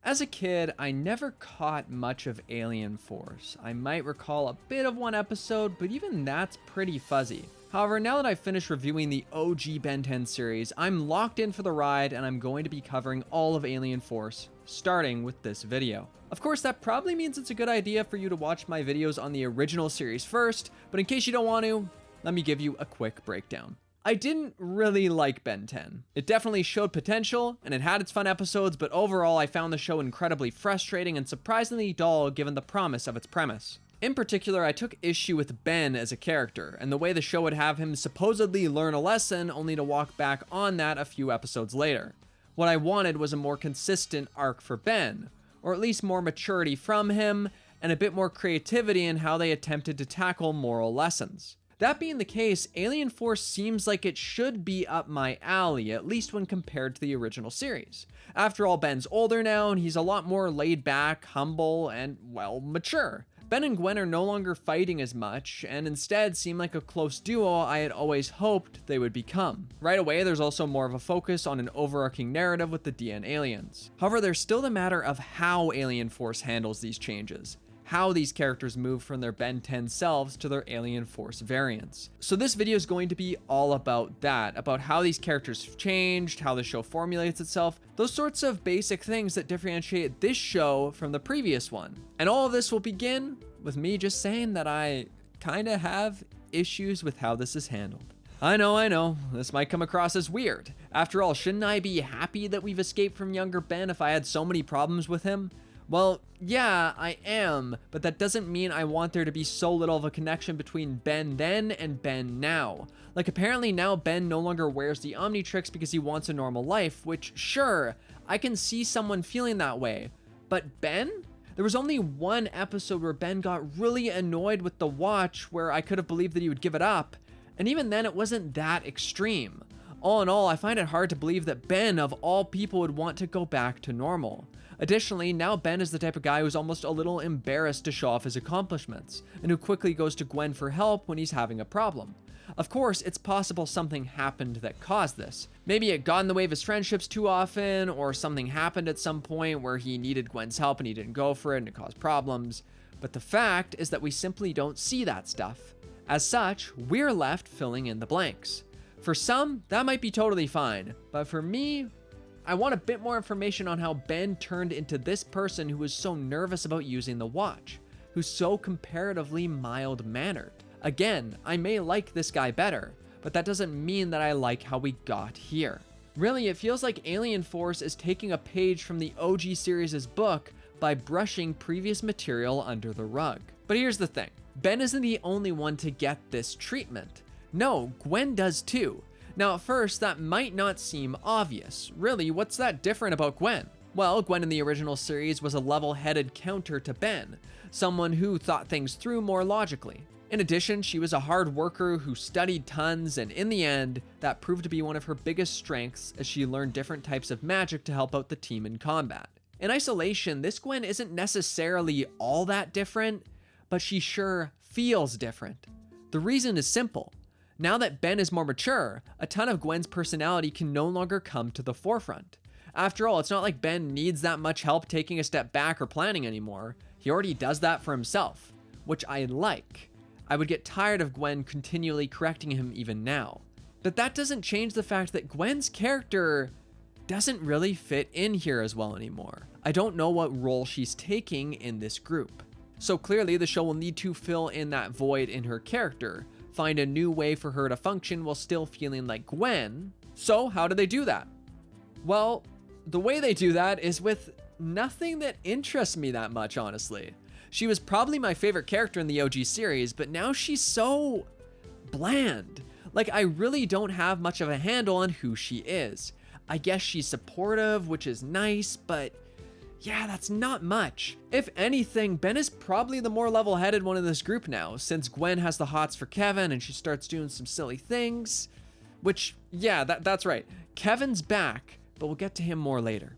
As a kid, I never caught much of Alien Force. I might recall a bit of one episode, but even that's pretty fuzzy. However, now that I've finished reviewing the OG Ben 10 series, I'm locked in for the ride and I'm going to be covering all of Alien Force, starting with this video. Of course, that probably means it's a good idea for you to watch my videos on the original series first, but in case you don't want to, let me give you a quick breakdown. I didn't really like Ben 10. It definitely showed potential, and it had its fun episodes, but overall I found the show incredibly frustrating and surprisingly dull given the promise of its premise. In particular, I took issue with Ben as a character, and the way the show would have him supposedly learn a lesson only to walk back on that a few episodes later. What I wanted was a more consistent arc for Ben, or at least more maturity from him, and a bit more creativity in how they attempted to tackle moral lessons. That being the case, Alien Force seems like it should be up my alley, at least when compared to the original series. After all, Ben's older now, and he's a lot more laid back, humble, and, well, mature. Ben and Gwen are no longer fighting as much, and instead seem like a close duo I had always hoped they would become. Right away, there's also more of a focus on an overarching narrative with the DN aliens. However, there's still the matter of how Alien Force handles these changes. How these characters move from their Ben 10 selves to their Alien Force variants. So this video is going to be all about that, about how these characters have changed, how the show formulates itself, those sorts of basic things that differentiate this show from the previous one. And all of this will begin with me just saying that I kinda have issues with how this is handled. I know, this might come across as weird. After all, shouldn't I be happy that we've escaped from younger Ben if I had so many problems with him? Well, yeah, I am, but that doesn't mean I want there to be so little of a connection between Ben then and Ben now. Like, apparently now Ben no longer wears the Omnitrix because he wants a normal life, which, sure, I can see someone feeling that way. But Ben? There was only one episode where Ben got really annoyed with the watch where I could have believed that he would give it up, and even then it wasn't that extreme. All in all, I find it hard to believe that Ben, of all people, would want to go back to normal. Additionally, now Ben is the type of guy who's almost a little embarrassed to show off his accomplishments, and who quickly goes to Gwen for help when he's having a problem. Of course, it's possible something happened that caused this. Maybe it got in the way of his friendships too often, or something happened at some point where he needed Gwen's help and he didn't go for it and it caused problems. But the fact is that we simply don't see that stuff. As such, we're left filling in the blanks. For some, that might be totally fine, but for me, I want a bit more information on how Ben turned into this person who was so nervous about using the watch, who's so comparatively mild-mannered. Again, I may like this guy better, but that doesn't mean that I like how we got here. Really, it feels like Alien Force is taking a page from the OG series' book by brushing previous material under the rug. But here's the thing, Ben isn't the only one to get this treatment. No, Gwen does too. Now at first, that might not seem obvious. Really, what's that different about Gwen? Well, Gwen in the original series was a level-headed counter to Ben, someone who thought things through more logically. In addition, she was a hard worker who studied tons, and in the end, that proved to be one of her biggest strengths as she learned different types of magic to help out the team in combat. In isolation, this Gwen isn't necessarily all that different, but she sure feels different. The reason is simple. Now that Ben is more mature, a ton of Gwen's personality can no longer come to the forefront. After all, it's not like Ben needs that much help taking a step back or planning anymore. He already does that for himself, which I like. I would get tired of Gwen continually correcting him even now. But that doesn't change the fact that Gwen's character doesn't really fit in here as well anymore. I don't know what role she's taking in this group. So clearly the show will need to fill in that void in her character, find a new way for her to function while still feeling like Gwen. So how do they do that? Well, the way they do that is with nothing that interests me that much, honestly. She was probably my favorite character in the OG series, but now she's so bland. Like, I really don't have much of a handle on who she is. I guess she's supportive, which is nice, but yeah, that's not much. If anything, Ben is probably the more level-headed one in this group now, since Gwen has the hots for Kevin and she starts doing some silly things. Which, yeah, that's right. Kevin's back, but we'll get to him more later.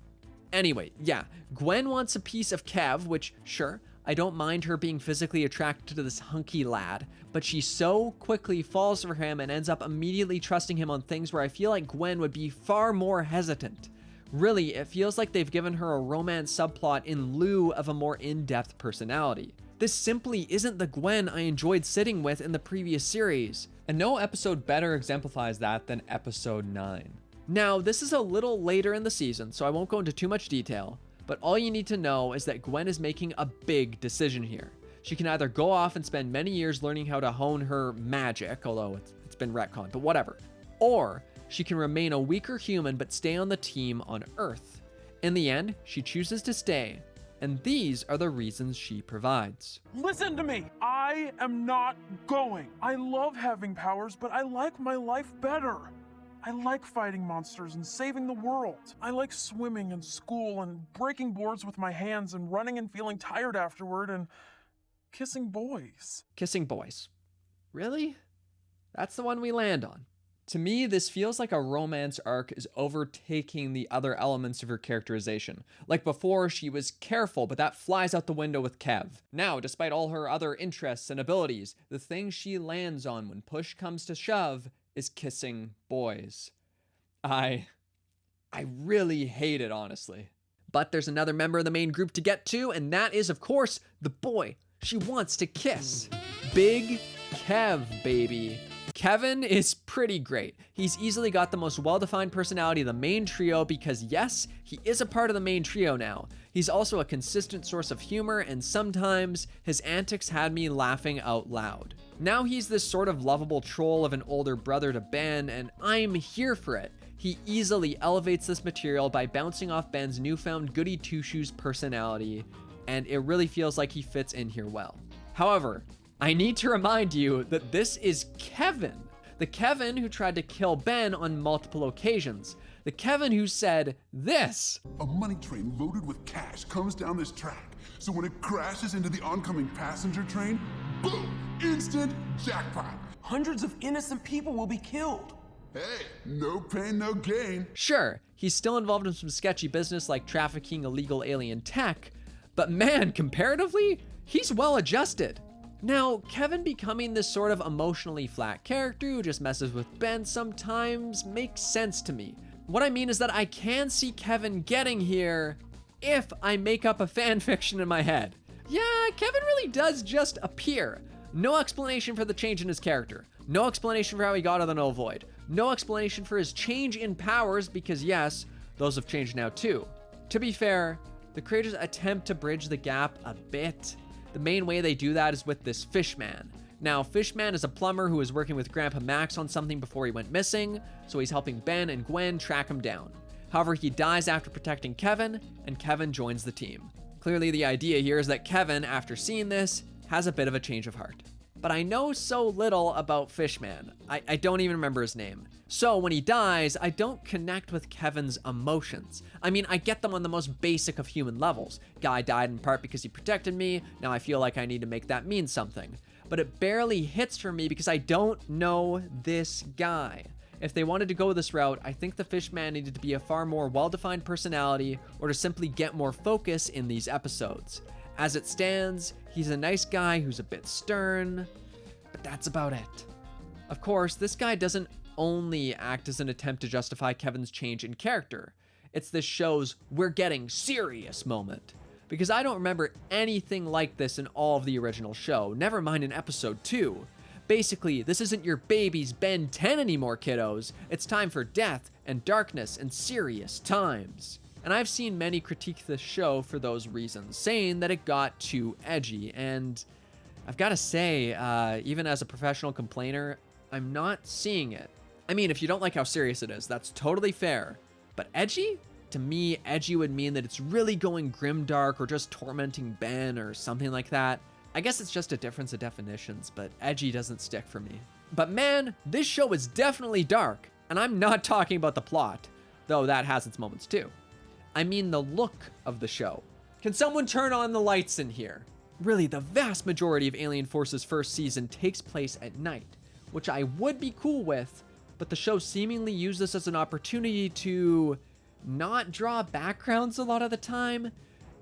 Anyway, yeah, Gwen wants a piece of Kev, which, sure, I don't mind her being physically attracted to this hunky lad, but she so quickly falls for him and ends up immediately trusting him on things where I feel like Gwen would be far more hesitant. Really, it feels like they've given her a romance subplot in lieu of a more in-depth personality. This simply isn't the Gwen I enjoyed sitting with in the previous series, and no episode better exemplifies that than episode 9. Now, this is a little later in the season, so I won't go into too much detail, but all you need to know is that Gwen is making a big decision here. She can either go off and spend many years learning how to hone her magic, although it's been retconned, but whatever, or she can remain a weaker human but stay on the team on Earth. In the end, she chooses to stay, and these are the reasons she provides. Listen to me! I am not going. I love having powers, but I like my life better. I like fighting monsters and saving the world. I like swimming in school and breaking boards with my hands and running and feeling tired afterward and kissing boys. Kissing boys. Really? That's the one we land on. To me, this feels like a romance arc is overtaking the other elements of her characterization. Like before, she was careful, but that flies out the window with Kev. Now, despite all her other interests and abilities, the thing she lands on when push comes to shove is kissing boys. I really hate it, honestly. But there's another member of the main group to get to, and that is, of course, the boy she wants to kiss. Big Kev, baby. Kevin is pretty great. He's easily got the most well-defined personality of the main trio because yes, he is a part of the main trio now. He's also a consistent source of humor, and sometimes his antics had me laughing out loud. Now he's this sort of lovable troll of an older brother to Ben, and I'm here for it. He easily elevates this material by bouncing off Ben's newfound goody two-shoes personality, and it really feels like he fits in here well. However, I need to remind you that this is Kevin. The Kevin who tried to kill Ben on multiple occasions. The Kevin who said this. A money train loaded with cash comes down this track, so when it crashes into the oncoming passenger train, boom, instant jackpot. Hundreds of innocent people will be killed. Hey, no pain, no gain. Sure, he's still involved in some sketchy business like trafficking illegal alien tech, but man, comparatively, he's well adjusted. Now, Kevin becoming this sort of emotionally flat character who just messes with Ben sometimes makes sense to me. What I mean is that I can see Kevin getting here if I make up a fan fiction in my head. Yeah, Kevin really does just appear. No explanation for the change in his character. No explanation for how he got out of the null void. No explanation for his change in powers because yes, those have changed now too. To be fair, the creators attempt to bridge the gap a bit. The main way they do that is with this Fishman. Now, Fishman is a plumber who was working with Grandpa Max on something before he went missing, so he's helping Ben and Gwen track him down. However, he dies after protecting Kevin, and Kevin joins the team. Clearly, the idea here is that Kevin, after seeing this, has a bit of a change of heart. But I know so little about Fishman. I don't even remember his name. So when he dies, I don't connect with Kevin's emotions. I mean, I get them on the most basic of human levels. Guy died in part because he protected me. Now I feel like I need to make that mean something. But it barely hits for me because I don't know this guy. If they wanted to go this route, I think the Fishman needed to be a far more well-defined personality or to simply get more focus in these episodes. As it stands, he's a nice guy who's a bit stern, but that's about it. Of course, this guy doesn't only act as an attempt to justify Kevin's change in character. It's this show's "we're getting serious" moment. Because I don't remember anything like this in all of the original show, never mind in episode 2. Basically, this isn't your baby's Ben 10 anymore, kiddos. It's time for death and darkness and serious times. And I've seen many critique this show for those reasons, saying that it got too edgy, and I've got to say, even as a professional complainer, I'm not seeing it. I mean, if you don't like how serious it is, that's totally fair, but edgy? To me, edgy would mean that it's really going grimdark or just tormenting Ben or something like that. I guess it's just a difference of definitions, but edgy doesn't stick for me. But man, this show is definitely dark, and I'm not talking about the plot, though that has its moments too. I mean the look of the show. Can someone turn on the lights in here? Really, the vast majority of Alien Force's first season takes place at night, which I would be cool with, but the show seemingly used this as an opportunity to not draw backgrounds a lot of the time.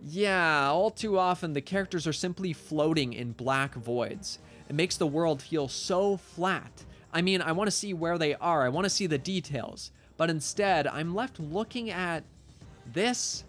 Yeah, all too often the characters are simply floating in black voids. It makes the world feel so flat. I mean, I want to see where they are, I want to see the details, but instead I'm left looking at this,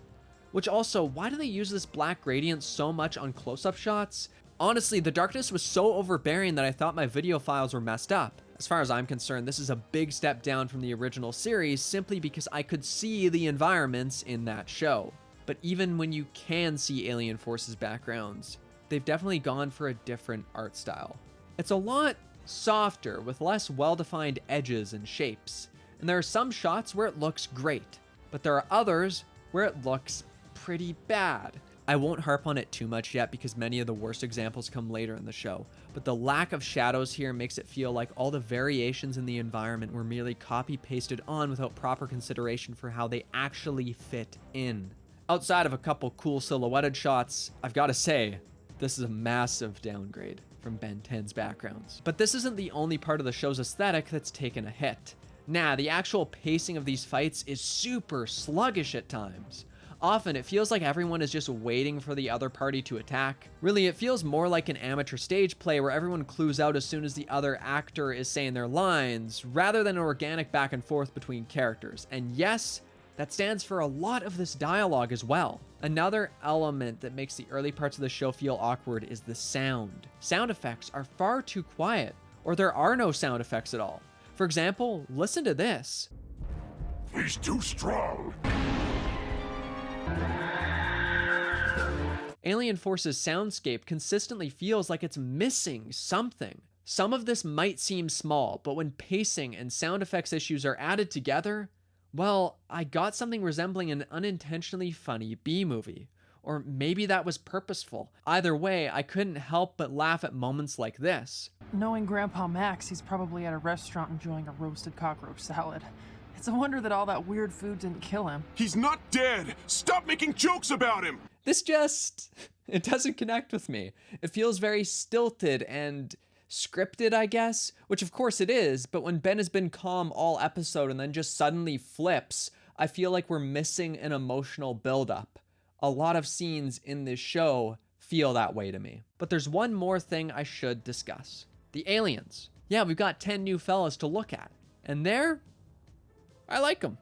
which also, why do they use this black gradient so much on close-up shots? Honestly, the darkness was so overbearing that I thought my video files were messed up. As far as I'm concerned, this is a big step down from the original series simply because I could see the environments in that show. But even when you can see Alien Force's backgrounds, they've definitely gone for a different art style. It's a lot softer with less well-defined edges and shapes. And there are some shots where it looks great, but there are others where it looks pretty bad. I won't harp on it too much yet because many of the worst examples come later in the show, but the lack of shadows here makes it feel like all the variations in the environment were merely copy-pasted on without proper consideration for how they actually fit in. Outside of a couple cool silhouetted shots, I've got to say, this is a massive downgrade from Ben 10's backgrounds. But this isn't the only part of the show's aesthetic that's taken a hit. Nah, the actual pacing of these fights is super sluggish at times. Often, it feels like everyone is just waiting for the other party to attack. Really, it feels more like an amateur stage play where everyone clues out as soon as the other actor is saying their lines, rather than an organic back and forth between characters. And yes, that stands for a lot of this dialogue as well. Another element that makes the early parts of the show feel awkward is the sound. Sound effects are far too quiet, or there are no sound effects at all. For example, listen to this. He's too strong. Alien Force's soundscape consistently feels like it's missing something. Some of this might seem small, but when pacing and sound effects issues are added together, well, I got something resembling an unintentionally funny B-movie. Or maybe that was purposeful. Either way, I couldn't help but laugh at moments like this. Knowing Grandpa Max, he's probably at a restaurant enjoying a roasted cockroach salad. It's a wonder that all that weird food didn't kill him. He's not dead. Stop making jokes about him. This just, it doesn't connect with me. It feels very stilted and scripted, I guess, which of course it is, but when Ben has been calm all episode and then just suddenly flips, I feel like we're missing an emotional buildup. A lot of scenes in this show feel that way to me. But there's one more thing I should discuss. The aliens. Yeah, we've got 10 new fellas to look at. And I like them.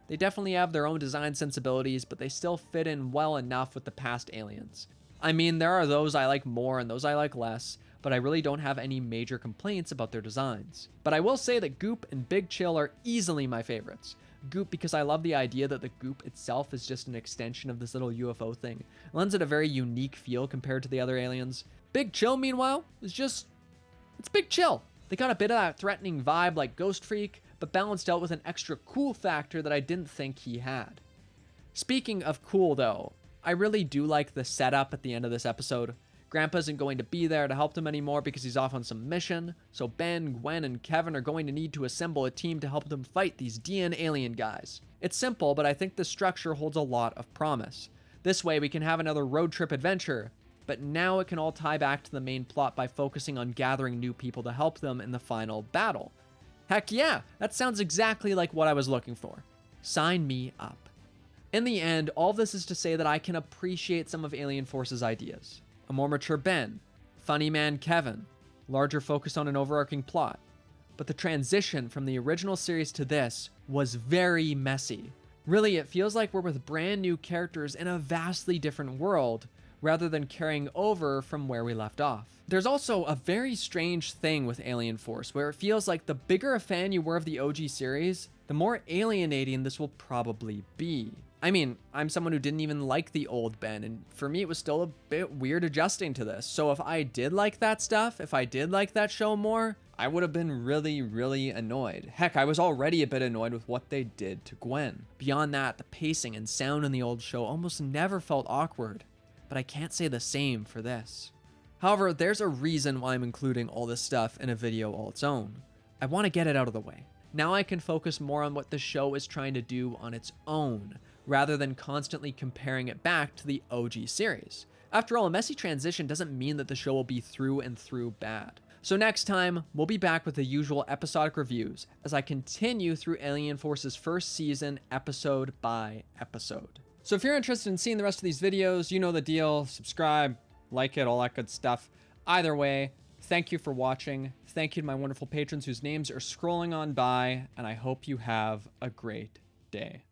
They definitely have their own design sensibilities, but they still fit in well enough with the past aliens. I mean, there are those I like more and those I like less, but I really don't have any major complaints about their designs. But I will say that Goop and Big Chill are easily my favorites. Goop because I love the idea that the goop itself is just an extension of this little UFO thing. It lends it a very unique feel compared to the other aliens. Big Chill, meanwhile, it's Big Chill. They got a bit of that threatening vibe like Ghost Freak, but balanced out with an extra cool factor that I didn't think he had. Speaking of cool though, I really do like the setup at the end of this episode. Grandpa isn't going to be there to help them anymore because he's off on some mission, so Ben, Gwen, and Kevin are going to need to assemble a team to help them fight these DN alien guys. It's simple, but I think the structure holds a lot of promise. This way we can have another road trip adventure, but now it can all tie back to the main plot by focusing on gathering new people to help them in the final battle. Heck yeah, that sounds exactly like what I was looking for. Sign me up. In the end, all this is to say that I can appreciate some of Alien Force's ideas. A more mature Ben, funny man Kevin, larger focus on an overarching plot. But the transition from the original series to this was very messy. Really, it feels like we're with brand new characters in a vastly different world, rather than carrying over from where we left off. There's also a very strange thing with Alien Force, where it feels like the bigger a fan you were of the OG series, the more alienating this will probably be. I mean, I'm someone who didn't even like the old Ben, and for me it was still a bit weird adjusting to this. So if I did like that stuff, if I did like that show more, I would have been really, really annoyed. Heck, I was already a bit annoyed with what they did to Gwen. Beyond that, the pacing and sound in the old show almost never felt awkward, but I can't say the same for this. However, there's a reason why I'm including all this stuff in a video all its own. I want to get it out of the way. Now I can focus more on what the show is trying to do on its own, rather than constantly comparing it back to the OG series. After all, a messy transition doesn't mean that the show will be through and through bad. So next time, we'll be back with the usual episodic reviews as I continue through Alien Force's first season episode by episode. So if you're interested in seeing the rest of these videos, you know the deal. Subscribe, like it, all that good stuff. Either way, thank you for watching. Thank you to my wonderful patrons whose names are scrolling on by, and I hope you have a great day.